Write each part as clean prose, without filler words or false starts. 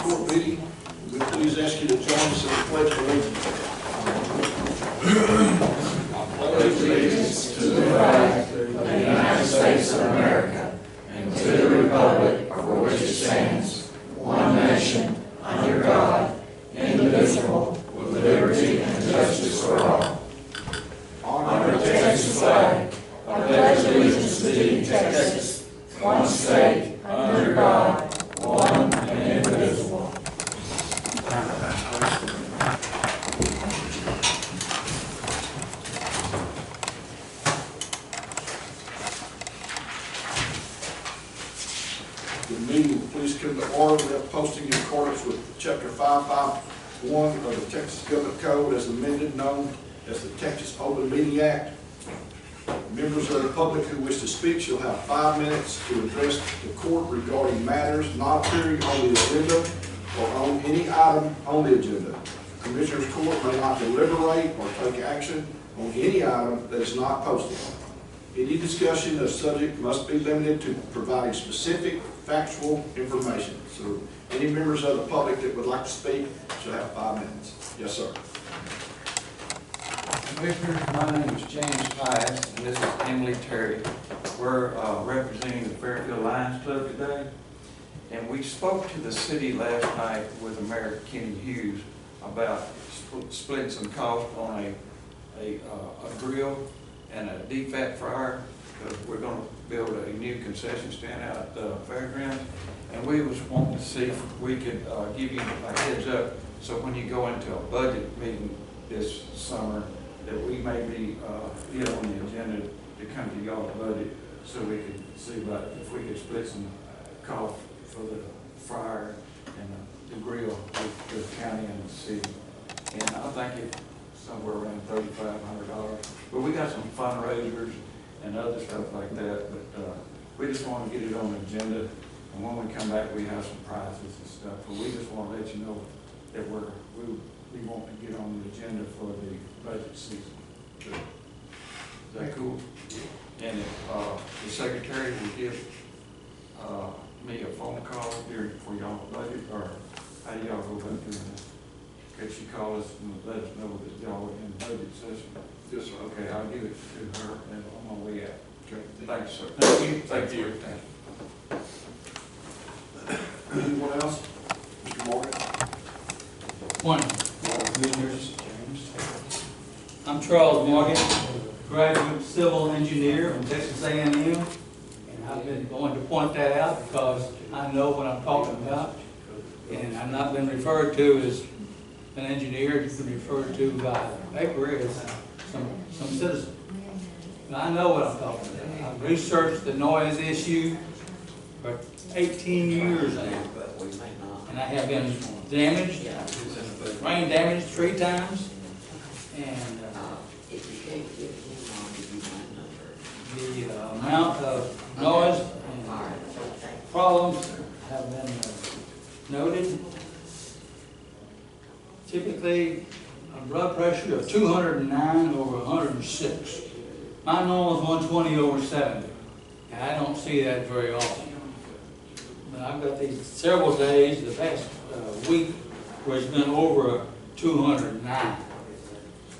court meeting. We please ask you to join us in the pledge of allegiance. I pledge allegiance to the flag of the United States of America and to the republic for which it stands, one nation, under God, indivisible, with liberty and justice for all. Honor the Texas flag. I pledge allegiance to thee, Texas, one state, under God, one and indivisible. The meeting will please come to order. We have posting in accordance with Chapter 551 of the Texas Government Code as amended, known as the Texas Open Meeting Act. Members of the public who wish to speak shall have 5 minutes to address the court regarding matters not appearing on the agenda or on any item on the agenda. The Commissioners Court may not deliberate or take action on any item that is not posted. Any discussion of subject must be limited to providing specific factual information. So any members of the public that would like to speak shall have 5 minutes. Yes, sir. Commissioners, my name is James Pius, and this is Emily Terry. We're representing the Fairfield Lions Club today, and we spoke to the city last night with Mayor Kenny Hughes about splitting some costs on a grill and a deep fat fryer, because we're going to build a new concession stand out at the fairgrounds, and we was wanting to see if we could give you a heads up, so when you go into a budget meeting this summer, that we may be on the agenda to come to y'all budget, so we could see about if we could split some cost for the fryer and the grill with the county and the city. And I think it's somewhere around $3,500. But we got some fundraisers and other stuff like that. But we just want to get it on the agenda. And when we come back, we have some prizes and stuff. But we just want to let you know that we want to get on the agenda for the budget season. Is that cool? And if the secretary will give me a phone call for y'all budget, or how do y'all go about doing that? Could she call us and let us know that y'all are in budget session? Yes, sir. Okay, I'll give it to her and on my way out. Okay. Thanks, sir. Thank you. Thank you. Anyone else? Mr. Morgan? Morning, Commissioners. I'm Charles Morgan, graduate civil engineer from Texas A&M, and I've been going to point that out because I know what I'm talking about, and I've not been referred to as an engineer. It's been referred to by the paper as some citizen. And I know what I'm talking about. I've researched the noise issue for 18 years now, and I have been damaged, rain damaged 3 times, and the amount of noise and problems have been noted. Typically, a blood pressure of 209 over 106. My normal is 120 over 70, and I don't see that very often. But I've got these several days, the past week, where it's been over 209.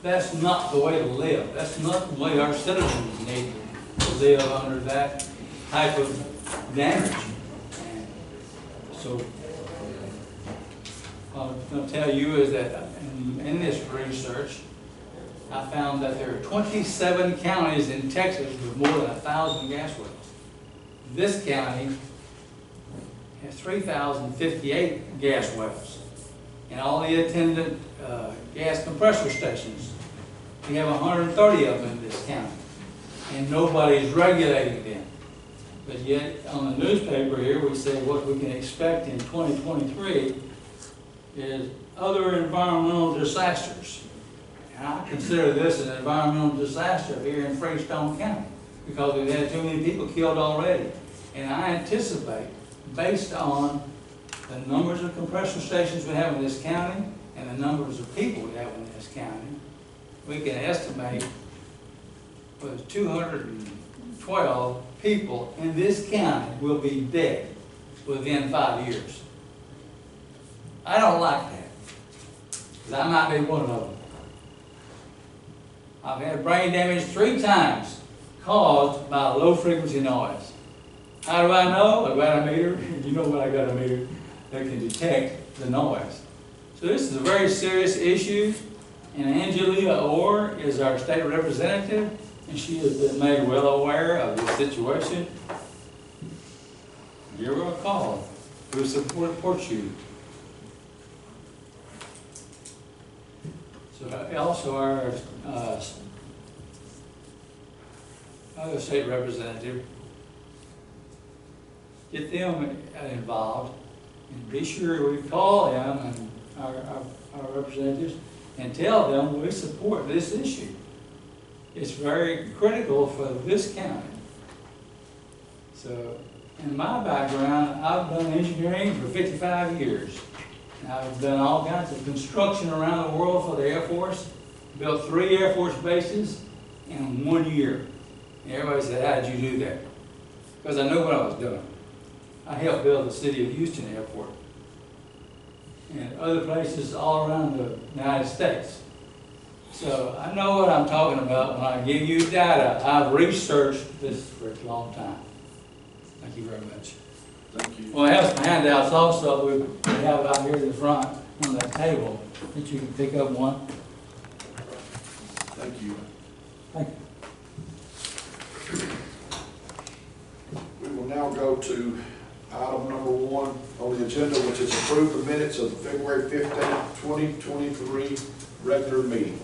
That's not the way to live. That's not the way our citizens need to live under that type of damage. And so, what I'm going to tell you is that in this research, I found that there are 27 counties in Texas with more than 1,000 gas wells. This county has 3,058 gas wells, and all the attendant gas compressor stations. We have 130 of them in this county, and nobody's regulating them. But yet, on the newspaper here, we say what we can expect in 2023 is other environmental disasters. And I consider this an environmental disaster here in Freestone County because we've had too many people killed already. And I anticipate, based on the numbers of compressor stations we have in this county and the numbers of people we have in this county, we can estimate with 212 people in this county will be dead within 5 years. I don't like that. 'Cause I might be one of them. I've had brain damage 3 times caused by low frequency noise. How do I know? I got a meter. You know when I got a meter that can detect the noise. So this is a very serious issue, and Angelia Orr is our state representative, and she has been made well aware of this situation. Give her a call. We'll support you. So also our other state representative, get them involved, and be sure we call them and our representatives and tell them we support this issue. It's very critical for this county. So, in my background, I've done engineering for 55 years. And I've done all kinds of construction around the world for the Air Force, built 3 Air Force bases in 1 year. And everybody said, how did you do that? Because I knew what I was doing. I helped build the city of Houston Airport and other places all around the United States. So I know what I'm talking about when I give you data. I've researched this for a long time. Thank you very much. Thank you. Well, I have some handouts also we have out here in the front on that table that you can pick up one. Thank you. Thank you. We will now go to item number 1 on the agenda, which is approve the minutes of the February 15th, 2023 regular meeting.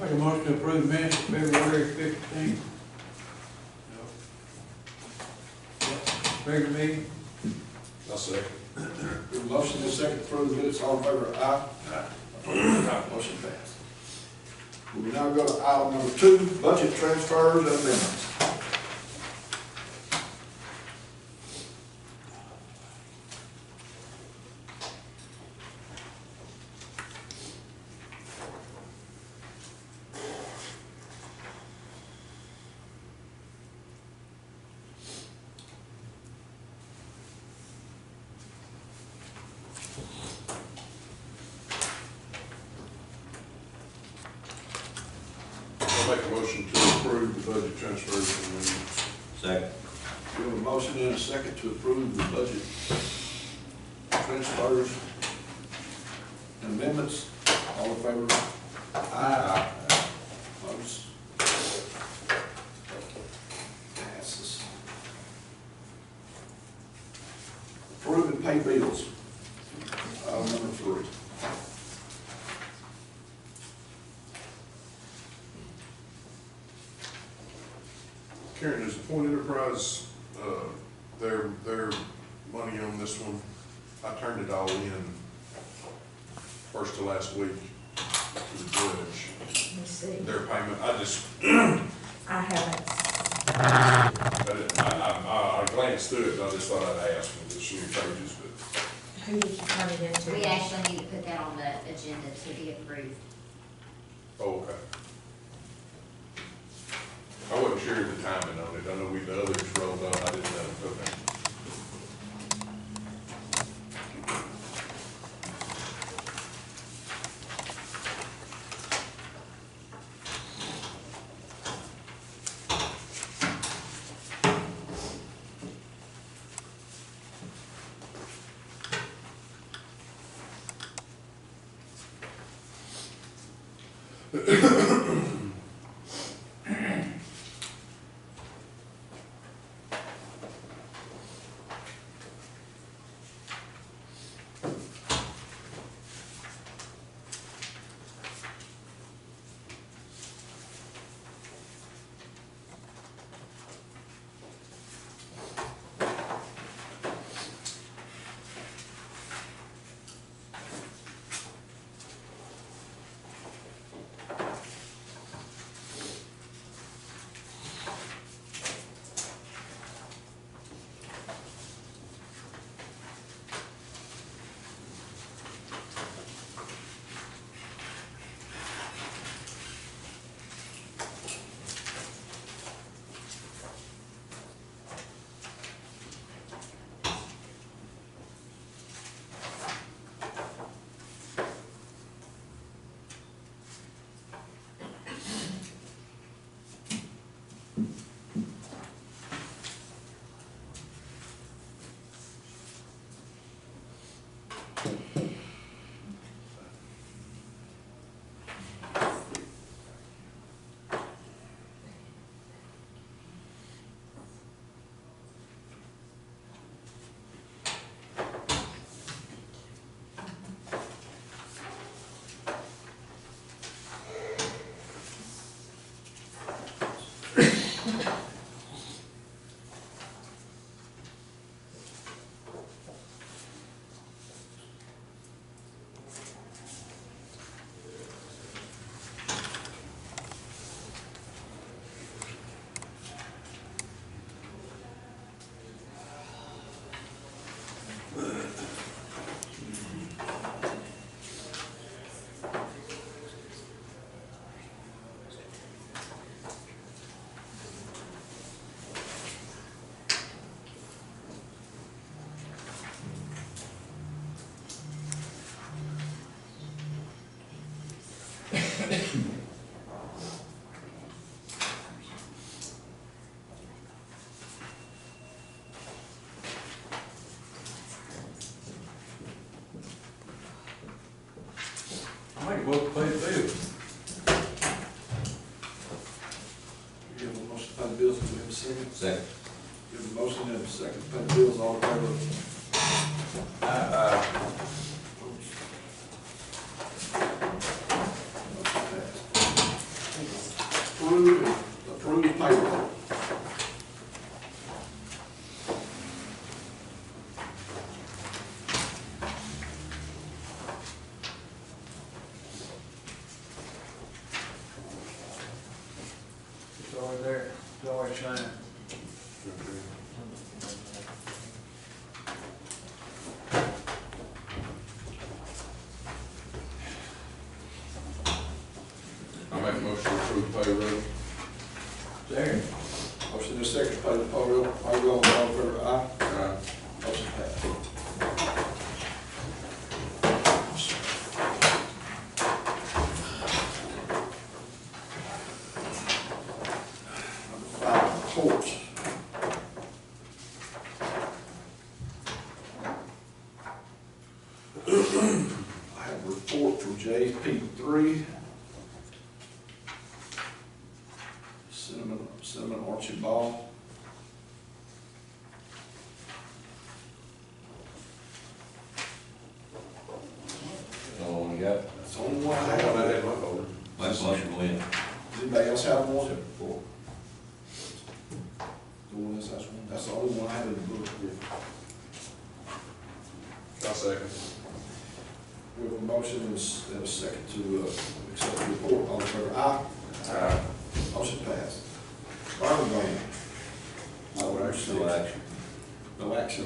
Make a motion to approve minutes of February 15th. Regular meeting. I'll second. We have a motion and a second to approve the minutes. All in favor, aye? Aye. Motion passed. We will now go to item number 2, budget transfers and amendments. I'll make a motion to approve the budget transfers and amendments. Second. We have a motion and a second to approve the budget transfers and amendments. All in favor? Aye. Opposed? Passes. Approve and pay bills. Item number 3. Karen, is the Point Enterprise, their money on this one, I turned it all in first to last week to the judge. Let me see. Their payment, I just, I haven't. I glanced through it, and I just thought I'd ask when there's new changes, but. Who did you turn it into? We actually need to put that on the agenda to be approved. Oh, okay. I wasn't sure of the timing on it. I know the others rolled on, I didn't know. Okay. I make a motion to pay the bills. We have a motion to pay the bills, do we have a second? Second. We have a motion and a second to pay the bills, all in favor? Approve payroll. It's always there, it's always shining. I make a motion to approve payroll. Second. Motion and a second to pay the payroll, all in favor, aye? Aye. Motion passed. Number 5, courts. I have a report from JP3. Cinnamon Archibald. That's all we got. That's the only one I That's what I have. had in my folder. Make a motion, Lynn. Does anybody else have one? The one that's the only one I have in the book. I'll second. We have a motion and a second to accept the report. All in favor, aye? Aye. Motion passed. Burn ban. No action. No action.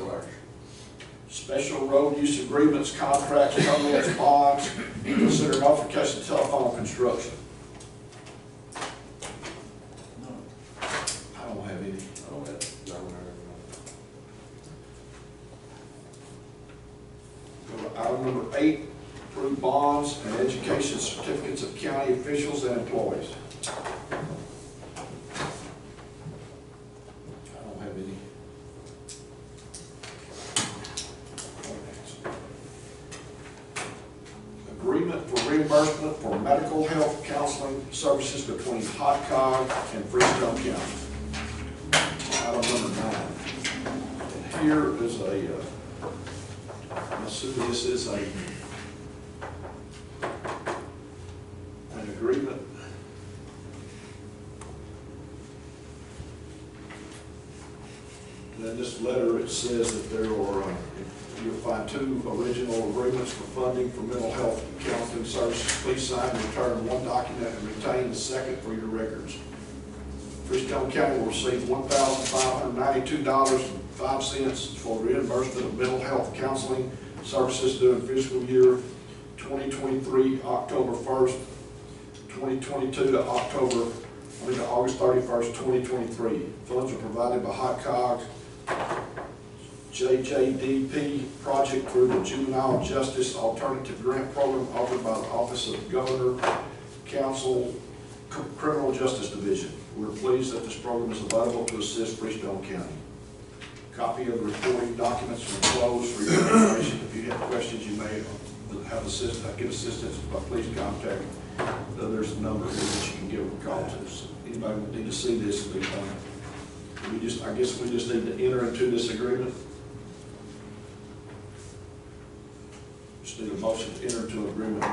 Special road use agreements, contracts, permits, bonds, consider notification of telephone construction. I don't have any. I don't have, no, Go to item number 8, approve bonds and education certificates of county officials and employees. I don't have any. Agreement for reimbursement for medical health counseling services between Hot Cog and Freestone County. Item number 9. And here is I'm assuming this is an agreement. And in this letter, it says that there are, you'll find 2 original agreements for funding for mental health counseling services. Please sign and return one document and retain the second for your records. Freestone County will receive $1,592.05 for reimbursement of mental health counseling services during fiscal year 2023, October 1st, 2022 to August 31st, 2023. Funds are provided by Hot Cogs JJDP project through the Juvenile Justice Alternative Grant Program offered by the Office of Governor, Council, Criminal Justice Division. We're pleased that this program is available to assist Freestone County. Copy of the reporting documents are enclosed for your information. If you have questions, you may have get assistance, but please contact, there's a number here that you can give a call to. So anybody would need to see this, I guess we just need to enter into this agreement. Just need a motion to enter into an agreement.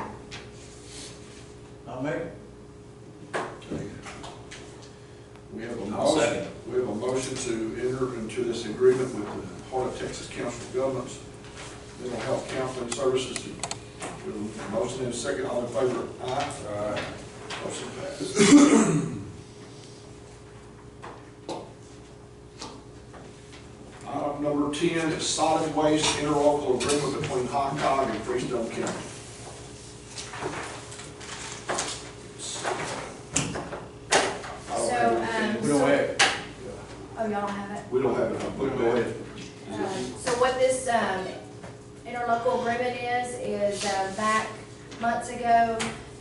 I'll make it. Okay. We have a I'll motion. second. We have a motion to enter into this agreement with the Heart of Texas Council of Governments, Mental Health Counseling Services. With a motion and a second, all in favor? Aye. Aye. Motion passes. Item number 10 is solid waste interlocal agreement between Comm and Freestone County. We don't have it. Oh, y'all don't have it? We don't have it, but go ahead. So what this interlocal agreement is back months ago,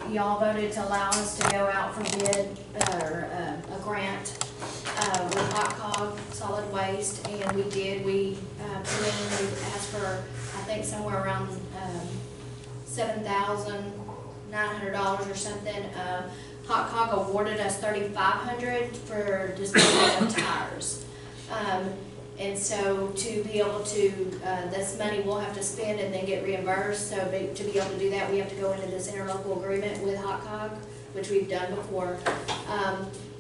y'all voted to allow us to go out for bid, or a grant with Hot Cog Solid Waste, and we did. We put in, we asked for, I think somewhere around $7,900 or something. Hot Cog awarded us $3,500 for disposal of tires. And so to be able to, this money we'll have to spend and then get reimbursed, so to be able to do that, we have to go into this interlocal agreement with Hot Cog, which we've done before.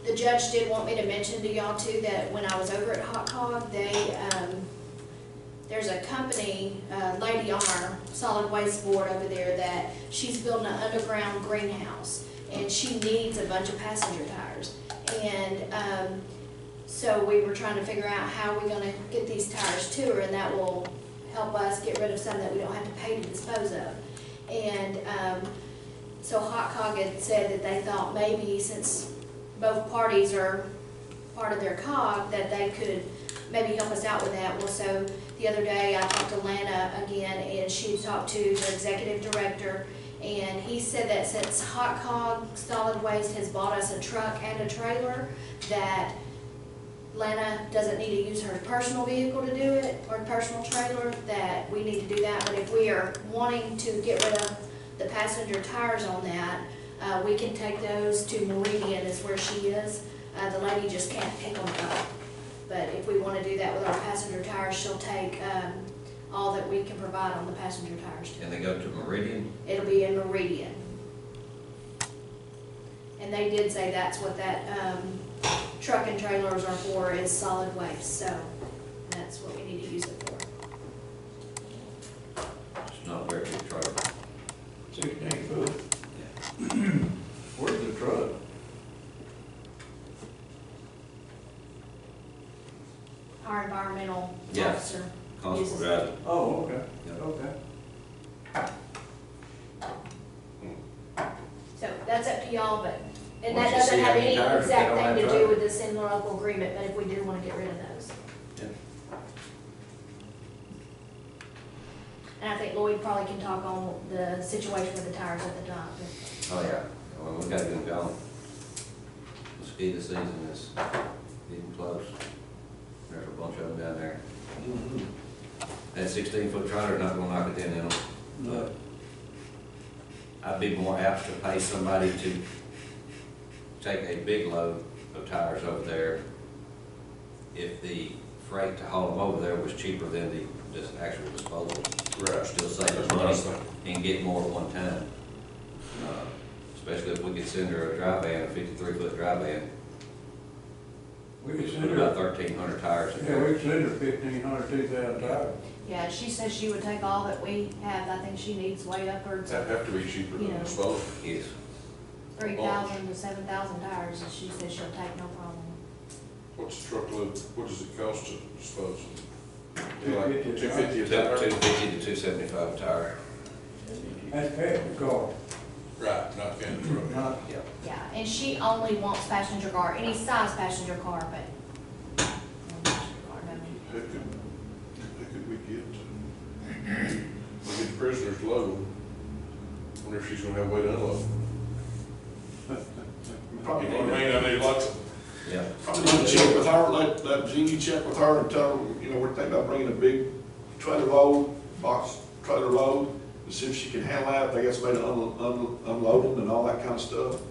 The judge did want me to mention to y'all too that when I was over at Hot Cog, there's a company, lady on our solid waste board over there, that she's building an underground greenhouse, and she needs a bunch of passenger tires. And so we were trying to figure out how we're gonna get these tires to her, and that will help us get rid of some that we don't have to pay to dispose of. And so Hot Cog had said that they thought maybe, since both parties are part of their cog, that they could maybe help us out with that. Well, so the other day I talked to Lana again, and she talked to the executive director, and he said that since Hot Cog Solid Waste has bought us a truck and a trailer, that Lana doesn't need to use her personal vehicle to do it, or personal trailer, that we need to do that. But if we are wanting to get rid of the passenger tires on that, we can take those to Meridian, is where she is. The lady just can't pick them up. But if we want to do that with our passenger tires, she'll take all that we can provide on the passenger tires too. And they go to Meridian? It'll be in Meridian. And they did say that's what that truck and trailers are for, is solid waste, so that's what we need to use it for. It's not a very big truck. 16 foot. Yeah. Where's the truck? Our environmental Yeah. officer Constable uses it. drives it. Oh, okay, Yeah. okay. So that's up to y'all, but, and Once that you doesn't see have how many any tires, they exact don't thing have to do truck. with this interlocal agreement, but if we do want to get rid of those. Yeah. And I think Lloyd probably can talk on the situation with the tires at the top. but- Oh, yeah. Well, we gotta get them going. Mosquito season is getting close. There's a bunch of them down there. That 16-foot trailer's not gonna knock a dent in them. No. I'd be more apt to pay somebody to take a big load of tires over there if the freight to haul them over there was cheaper than the just actual disposal. Right. Still save That's us what I was money thinking. and get more at one time. Especially if we could send her a dry van, a 53-foot dry van. We We could could send put her, about 1,300 tires in yeah, we there. could send her 1,500, 2,000 tires. Yeah, she says she would take all that we have. I think she needs way upwards of That'd have to be cheaper than Yeah. disposal. Yes. 3,000 to 7,000 tires, and she says she'll take no problem. What's the truckload, what does it cost to dispose? $250 a tire. $250 a tire? 250 to 275 tire. That's half the car, Right, not counting truck. not, Yeah. Yeah, and she only wants passenger car, any size passenger car, but. Who could we get to? We get the prisoners to load them. Wonder if she's gonna have a way to unload them. Probably You know what I mean? I mean, lots of, Yeah. Probably need to check with her, let Jeannie check with her and tell her, you know, we're thinking about bringing a big trailer load, box trailer load, and see if she can handle that, if they got somebody to unload them and all that kind of stuff.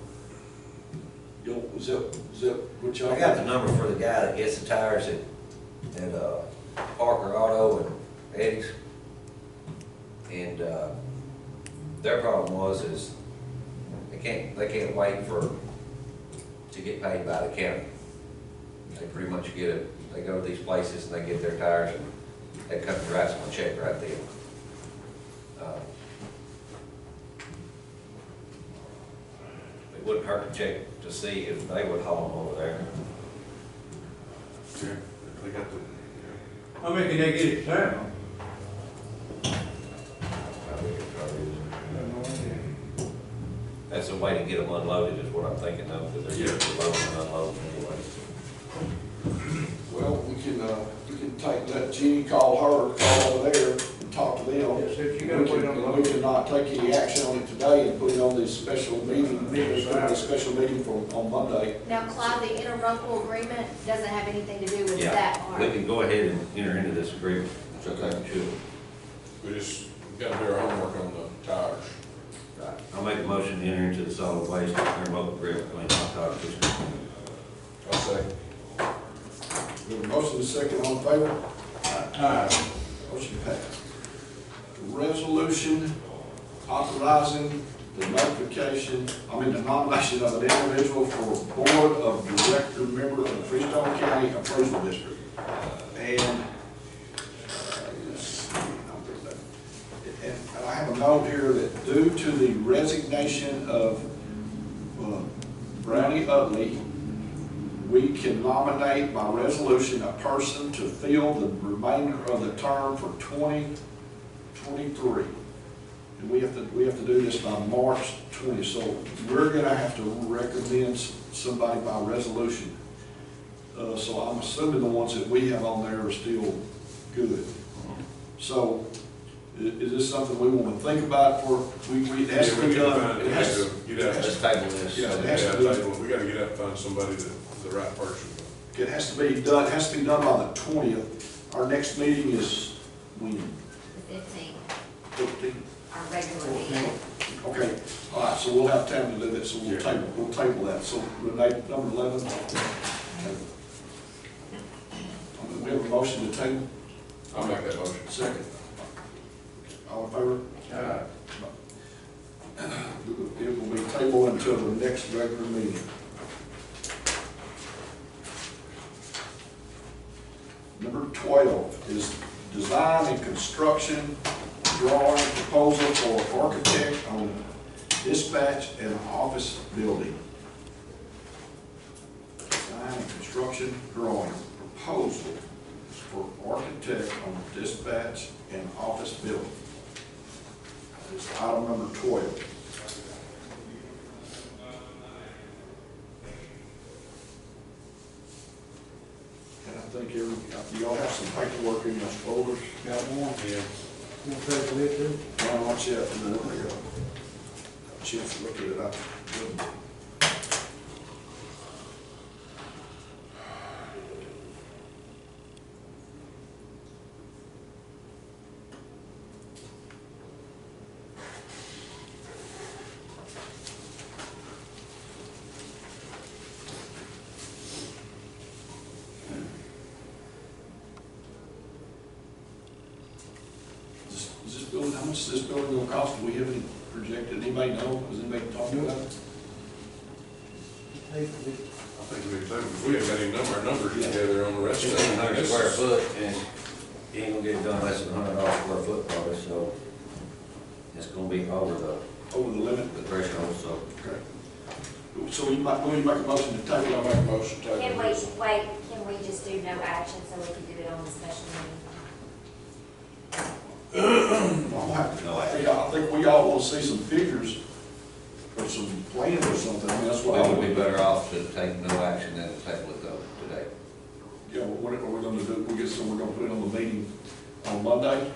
You know, is that what y'all? I got the number for the guy that gets the tires at Parker Auto and Eddie's. And, their problem is they can't wait to get paid by the county. They pretty much get it, they go to these places and they get their tires and they cut and write them a check right then. It wouldn't hurt to check to see if they would haul them over there. Yeah, they got the, How many can they get it down? That's a way to get them unloaded is what I'm thinking of, because they're usually loading and unloading anyway. Well, we can let Jeannie call over there and talk to them. Yes, if you gotta put it on the And we cannot take any action on it today and put it on this special meeting, there's gonna be a special meeting on Monday. Now, Clyde, the interlocal agreement doesn't have anything to do with Yeah, that part. we can go ahead and enter into this agreement. It's okay, should. we just gotta do our homework on the tires. Right. I'll make a motion to enter into the solid waste interlocal agreement between Hot Dog Fish Company. I'll say. We have a motion and a second, all in favor? Aye. Motion passed. Resolution authorizing the nomination of an individual for Board of Director member of the Freestone County Appraisal District. And, let's see, and I have a note here that due to the resignation of Brownie Utley, we can nominate by resolution a person to fill the remainder of the term for 2023. And we have to do this by March 20th, so we're gonna have to recommend somebody by resolution. So I'm assuming the ones that we have on there are still good. So is this something we wanna think about for, it has to be done? It has to. You'd have to. Let's table this. Yeah, it Yeah, has to be. we gotta get out and find somebody that's the right person. It has to be done, it has to be done by the 20th. Our next meeting is when? The 15th, 15th? our regular meeting. Okay, all right, so we'll have time to do that, so we'll table that. So Renee, number 11. We have a motion to table, I'll make that motion. second. All in favor? Aye. It will be tabled until the next regular meeting. Number 12 is design and construction drawing proposal for architect on dispatch and office building. Design and construction drawing proposal for architect on dispatch and office building. It's item number 12. And I think y'all have some paperwork in your folders. Got one? Yeah. Want to take a look at it? Well, not yet, no, there you go. Chance to look at it, Is this building, how much is this building gonna cost? Do we have any projected, anybody know? Has anybody talked about it? I think we haven't got any numbers together on the rest of it. 1,500 square foot, and you ain't gonna get it done less than $100 square foot probably, so it's gonna be over Over the limit? the threshold, so. Okay. So we make a motion to table, I'll make a motion to table. Can we just do no action so we can do it on the special meeting? I'll have to- I think we all want to see some figures or some plans or something. I mean, that's what I It would be would better off to take no action than to table it though today. Yeah, what are we gonna do? We're gonna put it on the meeting on Monday.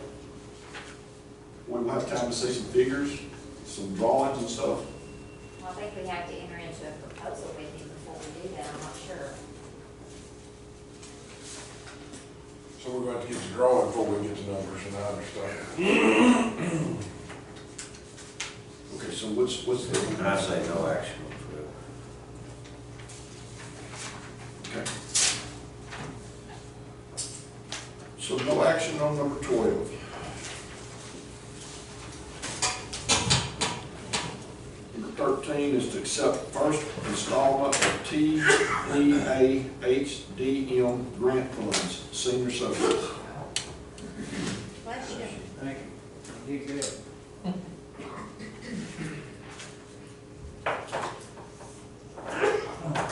We will have time to see some figures, some drawings and stuff. Well, I think we have to enter into a proposal with you before we do that, I'm not sure. So we're going to get the drawing before we get the numbers, and I understand. Okay, so what's the? I say no action on Okay. So no action on number 12. Number 13 is to accept first installment of TDA HDM grant funds, senior services. Bless you. Thank you. He's good.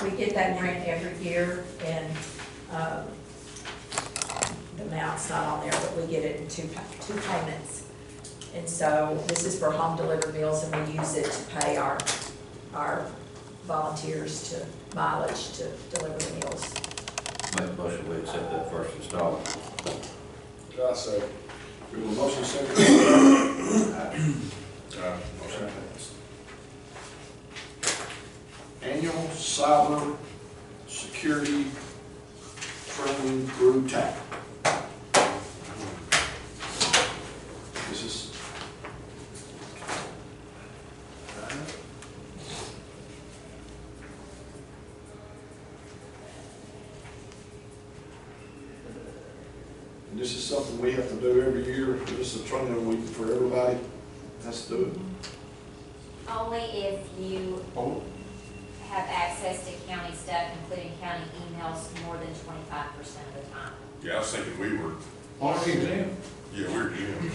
We get that grant every year, and the amount's not on there, but we get it in two payments. And so this is for home delivered meals, and we use it to pay our volunteers to mileage to deliver the meals. Make a motion, we accept that first installment. I say. We have a motion second. Motion passed. Annual cyber security training through TAC. This is. And this is something we have to do every year. This is a training week for everybody. Has to do it. Only if you Oh, have access to county stuff, including county emails, more than 25% of the time. yeah, I was thinking we were, Mark exam. yeah, we were Jim.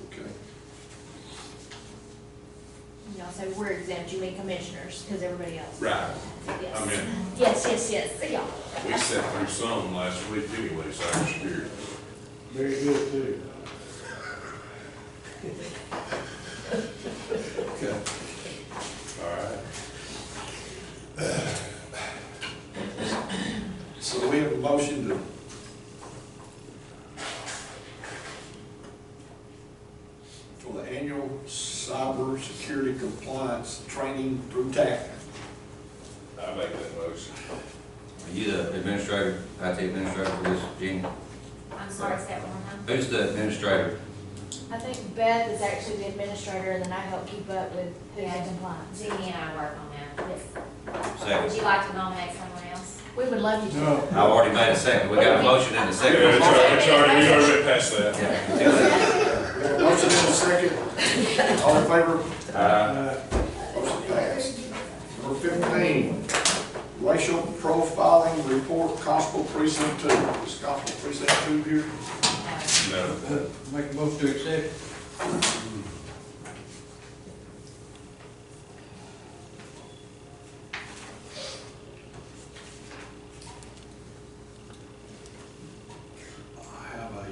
Okay. You know, so we're exempt, you mean commissioners, because everybody else. Right. Yes. I mean, Yes, yes, yes, yeah. we sat through some last week anyway, so I was scared. Very good too. Okay. All right. So we have a motion to for the annual cyber security compliance training through TAC. I make that motion. Are you the administrator, IT administrator for this, Jeannie? I'm sorry, say that one more time. Who's the administrator? I think Beth is actually the administrator, and then I help keep up with who's Yeah. in compliance. Jeannie and I work on that. Yes. Second. Would you like to nominate someone else? We would love you to. No. I already made a second. We got a motion and a second. Yeah, it's already, we already went past that. Yeah, do that. We have a motion and a second. All in favor? Motion passed. Number 15, racial profiling report, Constable Precinct 2. Is Constable Precinct 2 here? No. Make a motion to accept. I have a,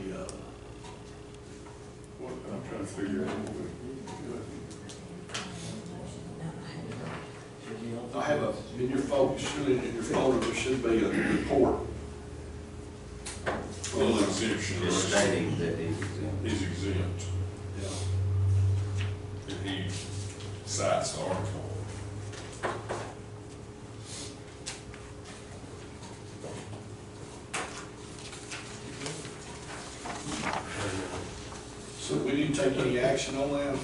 What, I'm trying to figure out. I have a, in your folder, surely in your folder, there should be a report. Little exemption, Just right? stating that he's exempt. He's exempt, Yeah. and he cites the article. So we didn't take any action on that?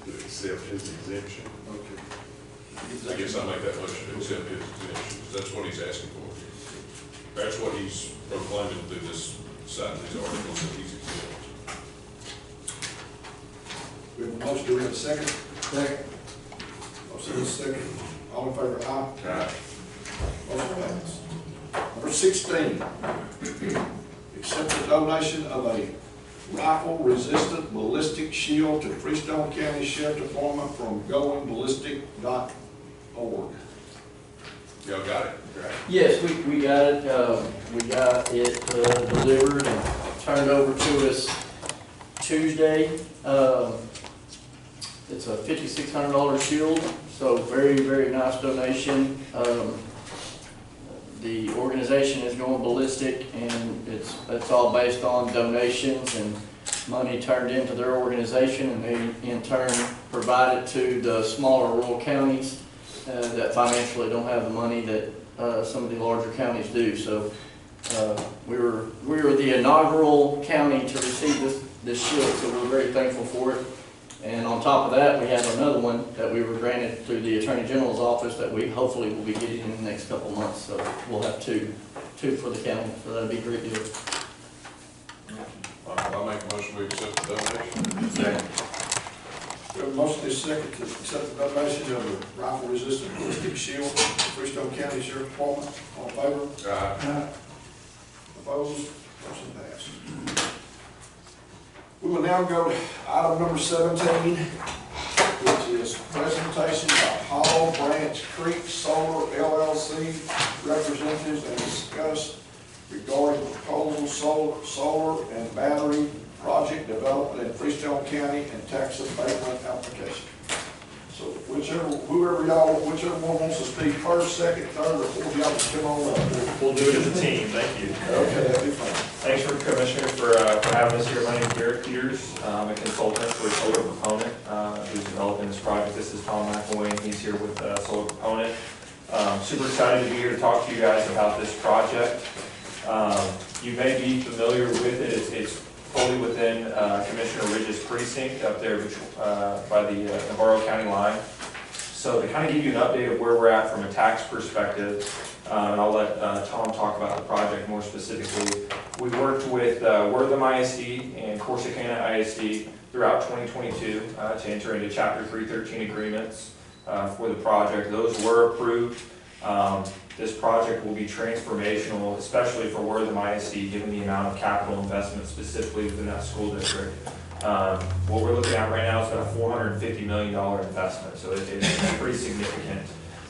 To accept his exemption. Okay. I guess I'll make that motion to accept his exemption, because that's what he's asking for. That's what he's proclaiming through this, citing these articles, that he's exempt. We have a motion, do we have a second? Second. Motion is second. All in favor, aye. Right. Motion passed. Number 16, accept the donation of a rifle-resistant ballistic shield to Freestone County Sheriff Department from goingballistic.org. Y'all got it? Right. Yes, we got it, delivered and turned over to us Tuesday. It's a $5,600 shield, so very, very nice donation. The organization is going ballistic, and it's all based on donations and money turned into their organization, and they in turn provide it to the smaller rural counties. that financially don't have the money that some of the larger counties do. So we were the inaugural county to receive this shield, so we're very thankful for it. And on top of that, we have another one that we were granted through the Attorney General's office that we hopefully will be getting in the next couple of months. So we'll have two for the county, so that'll be a great deal. I'll make a motion, we accept the donation. Second. We have a motion this second to accept the donation of the rifle resistant ballistic shield to Freestone County Sheriff Department. All in favor? Aye. Opposed? Motion passed. We will now go to item number 17, which is presentation by Hall Branch Creek Solar LLC representatives and discuss regarding proposal solar and battery project development in Freestone County and tax abatement application. So whichever one wants to speak first, second, third, or fourth, y'all just come on up. We'll do it as a team, thank you. Okay, that'd be fine. Thanks for Commissioner for having us here. My name is Garrett Peters. I'm a consultant for Solar Proponent who's developing this project. This is Tom McElwain, he's here with Solar Proponent. Super excited to be here to talk to you guys about this project. You may be familiar with it. It's fully within Commissioner Ridge's precinct up there by the Navarro County line. So to kind of give you an update of where we're at from a tax perspective, and I'll let Tom talk about the project more specifically. We worked with Wortham ISD and Corsicana ISD throughout 2022 to enter into Chapter 313 agreements for the project. Those were approved. This project will be transformational, especially for Wortham ISD, given the amount of capital investment specifically within that school district. What we're looking at right now is about a $450 million investment, so it's pretty significant.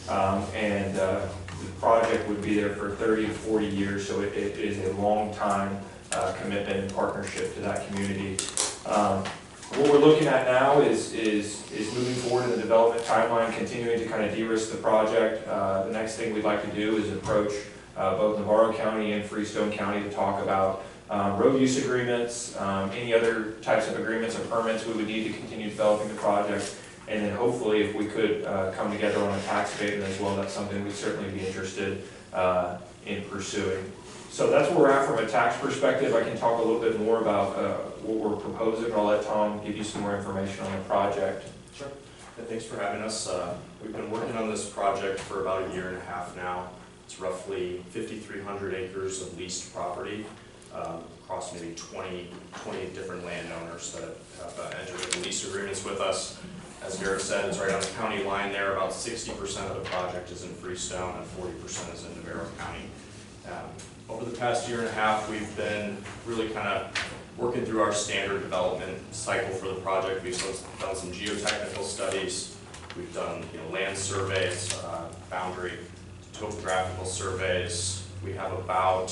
The project would be there for 30 to 40 years, so it is a long time commitment and partnership to that community. What we're looking at now is moving forward in the development timeline, continuing to kind of de-risk the project. The next thing we'd like to do is approach both Navarro County and Freestone County to talk about road use agreements, any other types of agreements or permits we would need to continue developing the project. And then hopefully if we could come together on a tax abatement as well, that's something we'd certainly be interested in pursuing. So that's where we're at from a tax perspective. I can talk a little bit more about what we're proposing. I'll let Tom give you some more information on the project. Sure. And thanks for having us. We've been working on this project for about a year and a half now. It's roughly 5,300 acres of leased property across maybe 20 different landowners that have entered into lease agreements with us. As Garrett said, it's right on the county line there. About 60% of the project is in Freestone and 40% is in Navarro County. Over the past year and a half, we've been really kind of working through our standard development cycle for the project. We've done some geotechnical studies. We've done land surveys, boundary topographical surveys. We have about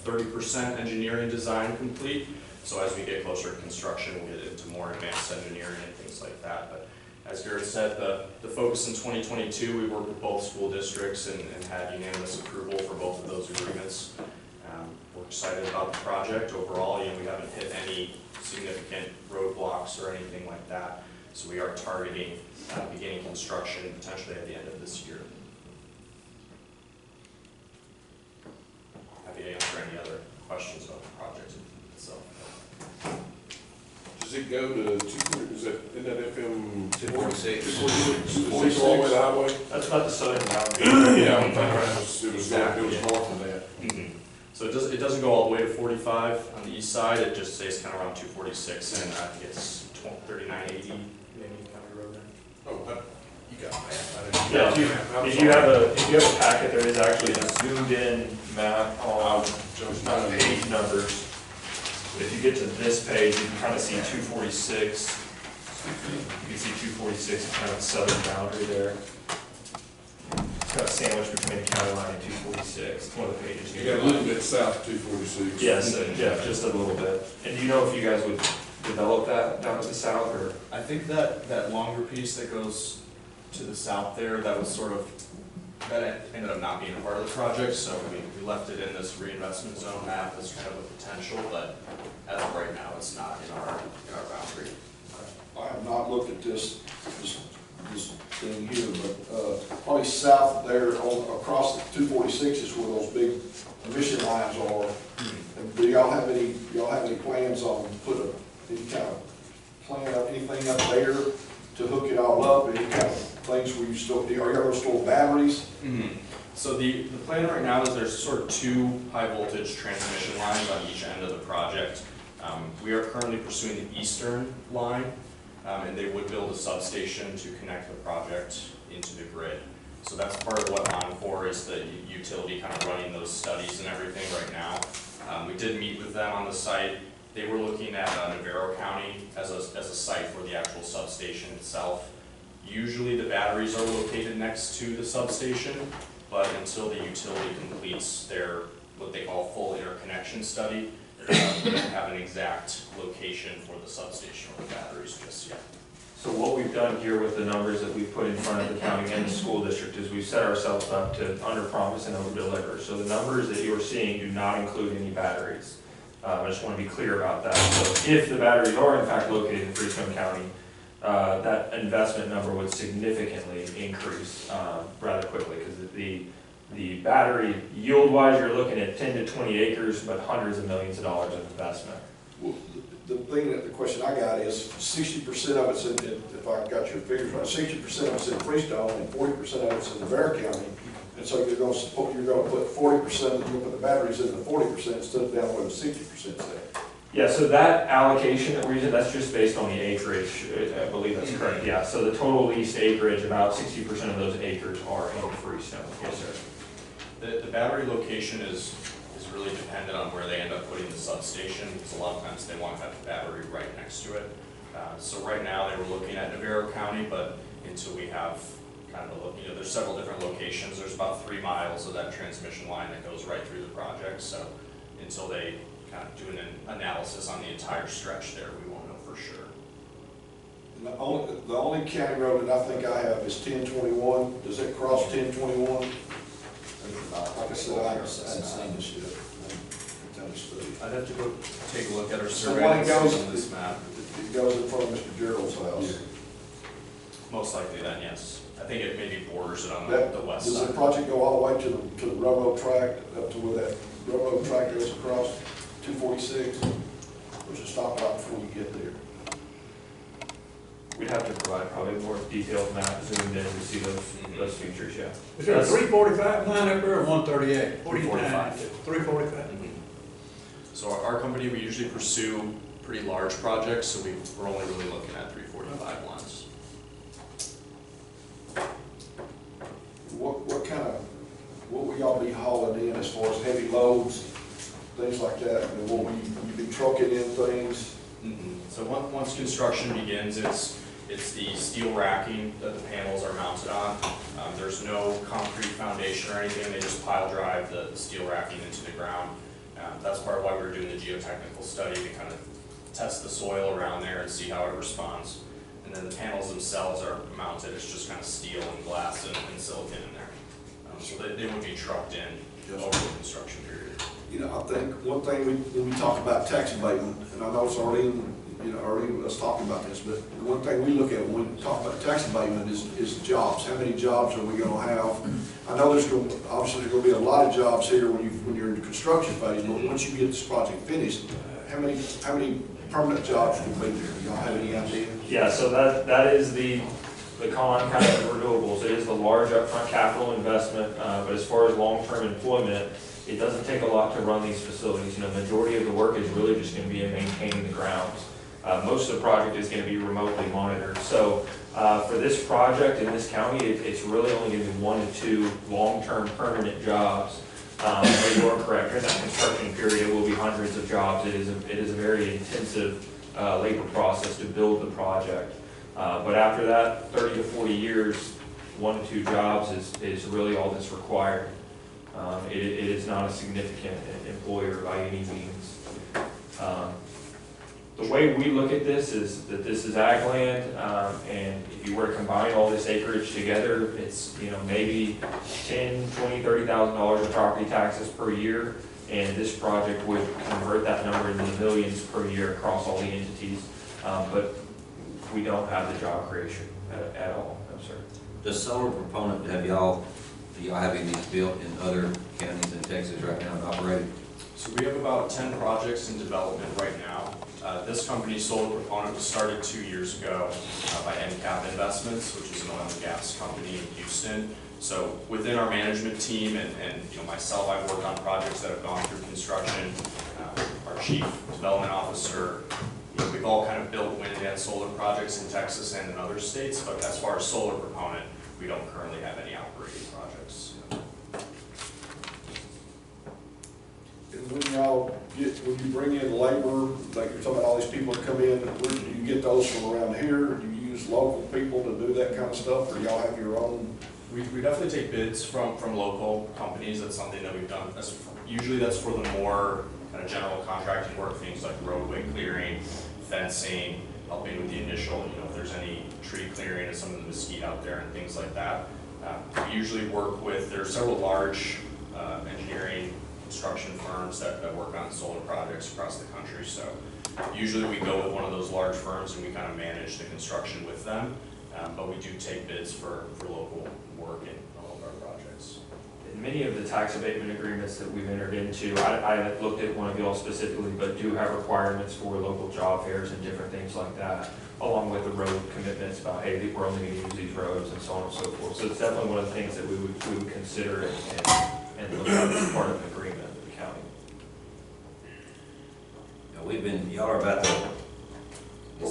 30% engineering design complete. So as we get closer to construction, we'll get into more advanced engineering and things like that. But as Garrett said, the focus in 2022, we worked with both school districts and had unanimous approval for both of those agreements. We're excited about the project overall. We haven't hit any significant roadblocks or anything like that. So we are targeting beginning construction potentially at the end of this year. Happy to answer any other questions about the project itself. Does it go to 200, is that FM 246? 246? Does it go all the way to the highway? That's about the southern boundary. Yeah, it was north of that. Mm-hmm. So it doesn't go all the way to 45 on the east side. It just stays kind of around 246, and I think it's 3980 maybe County Road there. Oh, you got that. Yeah, if you have a packet, there is actually a zoomed in map on page numbers. But if you get to this page, you can kind of see 246. You can see 246 is kind of the southern boundary there. It's kind of sandwiched between the county line and 246. It's one of the pages You here. got a little bit south of 246. Yes, yeah, just a little bit. And do you know if you guys would develop that down to the south, or? I think that longer piece that goes to the south there, that ended up not being a part of the project, so we left it in this reinvestment zone map as kind of a potential, but as of right now, it's not in our boundary. I have not looked at this thing here, but probably south there across the 246 is where those big emission lines are. And do y'all have any plans on any kind of plan of anything up there to hook it all up? Any kind of things where are y'all gonna store batteries? So the plan right now is there's sort of two high voltage transmission lines on each end of the project. We are currently pursuing the eastern line, and they would build a substation to connect the project into the grid. So that's part of what Encore is, the utility kind of running those studies and everything right now. We did meet with them on the site. They were looking at Navarro County as a site for the actual substation itself. Usually the batteries are located next to the substation, but until the utility completes their, what they call full interconnection study, we don't have an exact location for the substation or the batteries just yet. So what we've done here with the numbers that we've put in front of the county and the school district is we've set ourselves up to under-promise and over-deliver. So the numbers that you're seeing do not include any batteries. I just want to be clear about that. So if the batteries are in fact located in Freestone County, that investment number would significantly increase rather quickly, because the battery yield-wise, you're looking at 10 to 20 acres, but hundreds of millions of dollars of investment. Well, the question I got is 60% of it's if I got your figures right, 60% of it's in Freestone and 40% of it's in Navarro County. And so you're going to put 40%, you're going to put the batteries in the 40% instead of down where the 60% is at. Yeah, so that allocation that we're using, that's just based on the acreage. I believe that's correct, yeah. So the total leased acreage, about 60% of those acres are in Freestone. Yes, sir. The battery location is really dependent on where they end up putting the substation, because a lot of times they want to have the battery right next to it. So right now they were looking at Navarro County, but until we have kind of a look, there's several different locations. There's about 3 miles of that transmission line that goes right through the project. So until they kind of do an analysis on the entire stretch there, we won't know for sure. And the only county road that I think I have is 1021. Does it cross 1021? Like I said, I haven't seen this yet. I'd have to go take a look at our The survey one that goes on this map. It goes in front of Mr. Gerald's house. Most likely then, yes. I think it maybe borders it on the west Does the side. project go all the way to the railroad track, up to where that railroad track goes across 246? There's a stoplight before you get there. We'd have to provide probably more detailed map zoomed in to see those features, yeah. Is there a 345 line up there or 138? 345. 345. So our company, we usually pursue pretty large projects, so we're only really looking at 345 lines. What will y'all be hauling in as far as heavy loads, things like that? And will you be trucking in things? So once construction begins, it's the steel racking that the panels are mounted on. There's no concrete foundation or anything. They just pile drive the steel racking into the ground. That's part of why we're doing the geotechnical study, to kind of test the soil around there and see how it responds. And then the panels themselves are mounted. It's just kind of steel and glass and silicon in there. So they would be trucked in over the construction period. I think one thing when we talk about tax abatement, and I know it's already us talking about this, but one thing we look at when we talk about tax abatement is jobs. How many jobs are we going to have? I know obviously there's going to be a lot of jobs here when you're in the construction phase, but once you get this project finished, how many permanent jobs will be there? Do y'all have any idea? Yeah, so that is the con kind of renewables. It is the large upfront capital investment, but as far as long-term employment, it doesn't take a lot to run these facilities. Majority of the work is really just going to be in maintaining the grounds. Most of the project is going to be remotely monitored. So for this project in this county, it's really only going to be 1 to 2 long-term permanent jobs. But you are correct, during that construction period, it will be hundreds of jobs. It is a very intensive labor process to build the project. But after that, 30 to 40 years, 1 to 2 jobs is really all that's required. It is not a significant employer by any means. The way we look at this is that this is ag land, and if you were to combine all this acreage together, it's maybe $10,000, $20,000, $30,000 of property taxes per year, and this project would convert that number into the millions per year across all the entities. But we don't have the job creation at all, no sir. The solar proponent, do y'all have any built in other counties in Texas right now and operating? So we have about 10 projects in development right now. This company, Solar Proponent, was started 2 years ago by NCAP Investments, which is an oil and gas company in Houston. So within our management team and myself, I've worked on projects that have gone through construction. Our chief development officer, we've all kind of built wind and solar projects in Texas and in other states, but as far as Solar Proponent, we don't currently have any operating projects. And when you bring in labor, like you're talking about all these people that come in, where do you get those from around here? Do you use local people to do that kind of stuff, or y'all have your own? We definitely take bids from local companies. That's something that we've done. Usually that's for the more kind of general contracting work, things like roadway clearing, fencing, helping with the initial, if there's any tree clearing and some of the mesquite out there and things like that. We usually work with, there are several large engineering construction firms that work on solar projects across the country. So usually we go with one of those large firms and we kind of manage the construction with them. But we do take bids for local work in all of our projects. In many of the tax abatement agreements that we've entered into, I haven't looked at one of y'all specifically, but do have requirements for local job fairs and different things like that, along with the road commitments about, hey, we're only going to use these roads and so on and so forth. So it's definitely one of the things that we would consider and look at as part of an agreement with the county. Now y'all are about the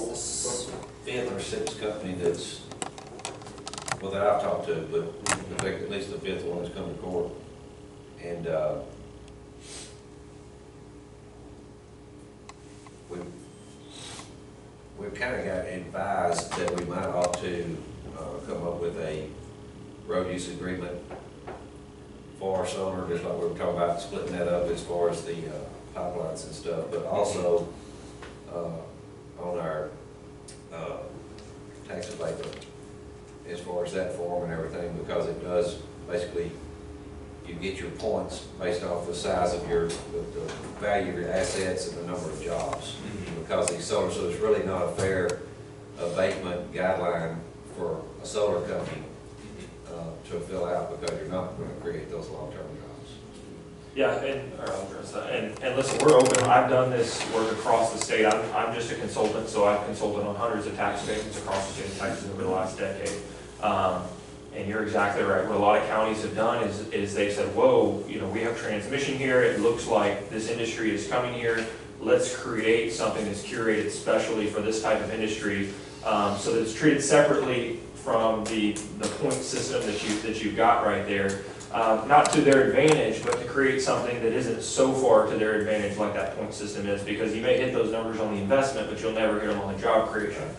fifth or sixth company that's, well, that I've talked to, but I think at least the fifth one that's come to court. And we've kind of got advised that we might ought to come up with a road use agreement for our solar, just like we were talking about splitting that up as far as the pipelines and stuff, but also on our tax abatement as far as that form and everything, because it does basically, you get your points based off the size of the value of your assets and the number of jobs. Because these solar, so it's really not a fair abatement guideline for a solar company to fill out, because you're not going to create those long-term jobs. Yeah, and listen, we're open. I've done this work across the state. I'm just a consultant, so I've consulted on hundreds of tax abatements across the state of Texas over the last decade. And you're exactly right. What a lot of counties have done is they've said, whoa, we have transmission here. It looks like this industry is coming here. Let's create something that's curated specially for this type of industry, so that it's treated separately from the point system that you've got right there. Not to their advantage, but to create something that isn't so far to their advantage like that point system is, because you may hit those numbers on the investment, but you'll never hit them on the job creation.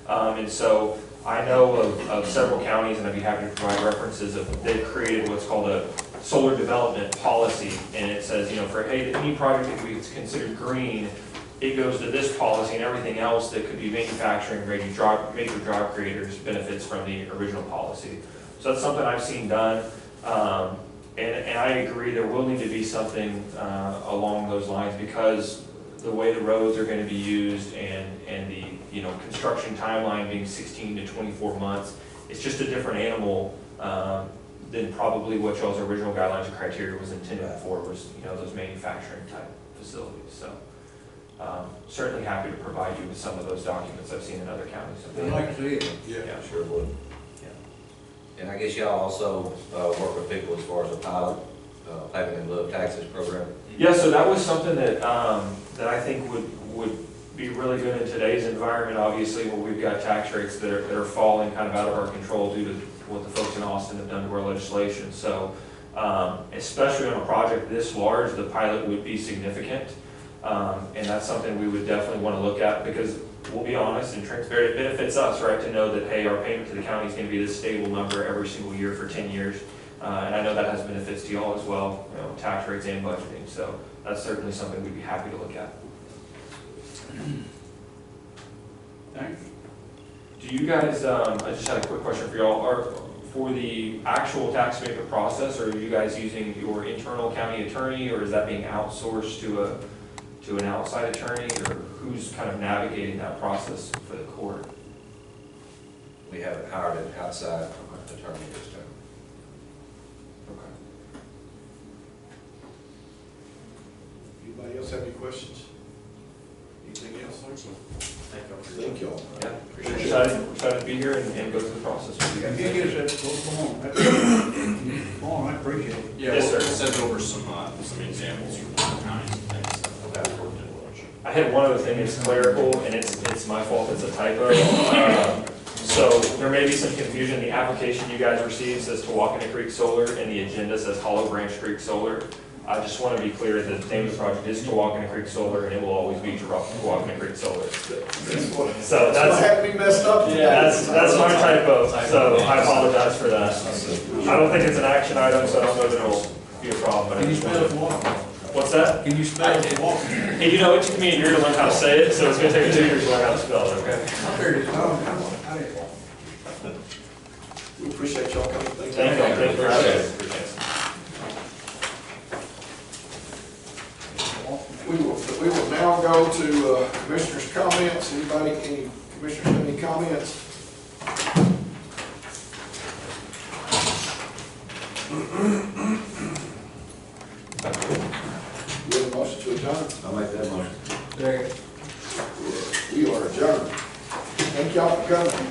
And so I know of several counties, and I'd be happy to provide references of, they've created what's called a solar development policy, and it says, for any project that we consider green, it goes to this policy, and everything else that could be manufacturing, major job creators benefits from the original policy. So that's something I've seen done. And I agree there will need to be something along those lines, because the way the roads are going to be used and the construction timeline being 16 to 24 months, it's just a different animal than probably what y'all's original guidelines and criteria was intended for, was those manufacturing type facilities. So certainly happy to provide you with some of those documents I've seen in other counties. I'd like to see it. Yeah, sure would. And I guess y'all also work with people as far as a pilot payment in lieu of taxes program? Yeah, so that was something that that I think would be really good in today's environment, obviously, where we've got tax rates that are falling kind of out of our control due to what the folks in Austin have done to our legislation. So especially on a project this large, the pilot would be significant. And that's something we would definitely want to look at, because we'll be honest and transparent, it benefits us, right, to know that, hey, our payment to the county is going to be this stable number every single year for 10 years. And I know that has benefits to y'all as well, tax rates and budgeting. So that's certainly something we'd be happy to look at. Thanks. Do you guys, I just had a quick question for y'all, for the actual tax abatement process, are you guys using your internal county attorney, or is that being outsourced to an outside attorney, or who's kind of navigating that process for the court? We haven't hired an outside attorney is too. Okay. Anybody else have any questions? Anything else? Thank you. Thank y'all. Yeah, we're excited to be here and go through the process with you If guys. you get us that, come on, I appreciate it. Yeah, Yes, we'll sir. send over some examples from other counties and things that have worked in Village. I had one other thing, it's clerical, and it's my fault, it's a typo. So there may be some confusion, the application you guys received says Tawakona Creek Solar, and the agenda says Hollow Branch Creek Solar. I just want to be clear that the name of the project is Tawakona Creek Solar, and it will always be Tawakona Creek Solar. So That's what had me messed up. that's my typo, so I apologize for that. I don't think it's an action item, so I don't know that it'll be a problem, but I Can you just spell wanted it to. walking? What's that? Can you spell it walking? Hey, you know, it took me a year to learn how to say it, so it's gonna take me 2 years to learn how to spell it, okay? I figured it's, I didn't. We appreciate y'all coming. Thank you, thank you for having us. Appreciate it. We will now go to commissioners' comments. Any commissioners have any comments? We have a motion to adjourn. I'll make that motion. We are adjourned. Thank y'all for coming.